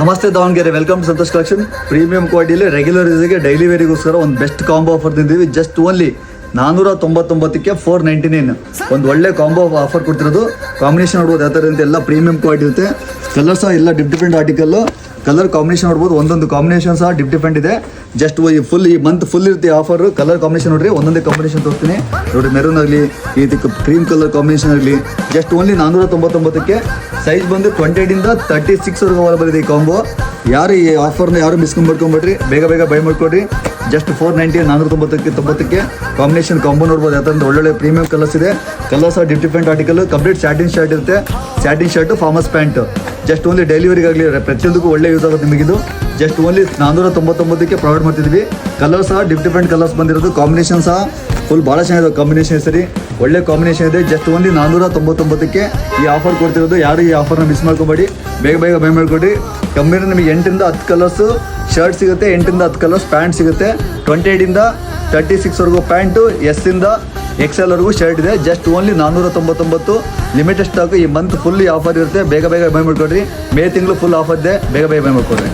ನಮಸ್ತೆ Davangere, welcome to Santosh collection. Premium ಕ್ವಾಲಿಟಿಯಲ್ಲಿ regular ಯೂಸ್ಗೆ ಡೈಲಿ ವೇರಿಗೋಸ್ಕರ ಒಂದು ಬೆಸ್ಟ್ ಕಾಂಬೋ ಆಫರ್ ತಿಂದಿದ್ದೀವಿ. ಜಸ್ಟ್ ಓನ್ಲಿ 499ಕ್ಕೆ 499 ಒಂದು ಒಳ್ಳೆ ಕಾಂಬೋ ಆಫರ್ ಕೊಡ್ತಿರೋದು. ಕಾಂಬಿನೇಷನ್ ನೋಡ್ಬೋದು ಯಾವ ಥರ ಅಂತ, ಎಲ್ಲ ಪ್ರೀಮಿಯಂ ಕ್ವಾಲಿಟಿ ಇರುತ್ತೆ. ಕಲರ್ ಸಹ ಎಲ್ಲ ಡಿಫ್ರೆಂಟ್ ಆರ್ಟಿಕಲ್ಲು, ಕಲರ್ ಕಾಂಬಿನೇಷನ್ ನೋಡ್ಬೋದು. ಒಂದೊಂದು ಕಾಂಬಿನೇಷನ್ ಸಹ ಡಿಫ್ರೆಂಟ್ ಇದೆ. ಜಸ್ಟ್ ಈ ಮಂತ್ ಫುಲ್ ಇರುತ್ತೆ ಆಫರ್. ಕಲರ್ ಕಾಂಬಿನೇಷನ್ ನೋಡ್ರಿ, ಒಂದೊಂದೇ ಕಾಂಬಿನೇಷನ್ ತೋರಿಸ್ತೀನಿ ನೋಡಿರಿ. ಮೆರೂನ್ ಆಗಲಿ, ಇದಕ್ಕೆ ಕ್ರೀಮ್ ಕಲರ್ ಕಾಂಬಿನೇಷನ್ ಆಗಲಿ, ಜಸ್ಟ್ ಓನ್ಲಿ 499ಕ್ಕೆ. ಸೈಜ್ ಬಂದು 28ಇಂದ 36ವರೆಗೂ ಅವೈಲೇಬಲ್ ಇದೆ ಈ ಕಾಂಬೋ. ಯಾರು ಈ ಆಫರ್ನ ಯಾರು ಮಿಸ್ ಮಾಡ್ಕೊಂಬಿಡ್ರಿ, ಬೇಗ ಬೇಗ ಬೈ ಮಾಡ್ಕೊಡ್ರಿ. ಜಸ್ಟ್ 490 490ಕ್ಕೆ ಕಾಂಬಿನೇಷನ್ ಕಾಂಬೋ ನೋಡ್ಬೋದು. ಯಾಕಂದ್ರೆ ಒಳ್ಳೊಳ್ಳೆ ಪ್ರೀಮಿಯಂ ಕಲರ್ಸ್ ಇದೆ. Colours different article, complete satin shirt ಇರುತ್ತೆ. Satin shirt, formals pant. Just only ಡೆಲಿವರಿಗಾಗಲಿ ಪ್ರತಿಯೊಂದಕ್ಕೂ ಒಳ್ಳೆ ಯೂಸ್ ಆಗುತ್ತೆ ನಿಮಗಿದು. ಜಸ್ಟ್ ಓನ್ಲಿ 499ಕ್ಕೆ ಪ್ರೊವೈಡ್ ಮಾಡ್ತಿದ್ವಿ. ಕಲರ್ ಸಹ ಡಿಫ್ರೆಂಟ್ ಕಲರ್ಸ್ ಬಂದಿರೋದು. ಕಾಂಬಿನೇಷನ್ ಸಹ ಫುಲ್ ಭಾಳ ಚೆನ್ನಾಗಿದೆ. ಕಾಂಬಿನೇಷನ್ ಸರಿ ಒಳ್ಳೆ ಕಾಂಬಿನೇಷನ್ ಇದೆ. ಜಸ್ಟ್ ಓನ್ಲಿ 499ಕ್ಕೆ ಈ ಆಫರ್ ಕೊಡ್ತಿರೋದು. ಯಾರು ಈ ಆಫರ್ನ ಮಿಸ್ ಮಾಡ್ಕೊಬೇಡಿ, ಬೇಗ ಬೇಗ ಬೈ ಮಾಡ್ಕೊಡಿ. ಕಮ್ಮಿನ ನಿಮಗೆ 8ಇಂದ 10 ಕಲರ್ಸು ಶರ್ಟ್ ಸಿಗುತ್ತೆ, 8ಇಂದ 10 ಕಲರ್ಸ್ ಪ್ಯಾಂಟ್ ಸಿಗುತ್ತೆ. 28ಇಂದ 36ವರೆಗೂ ಪ್ಯಾಂಟು, ಎಸ್ಸಿಂದ XL ಶರ್ಟ್ ಇದೆ. Just only 499 limited stock. ಈ ಮಂತ್ ಫುಲ್ ಆಫರ್ ಇರುತ್ತೆ. ಬೇಗ ಬೇಗ ಬೈ ಮಾಡ್ಕೊಡ್ರಿ. ಮೇ ತಿಂಗಳು ಫುಲ್ ಆಫರ್ ಇದೆ, ಬೇಗ ಬೇಗ ಬೈ ಮಾಡ್ಕೊಡ್ರಿ.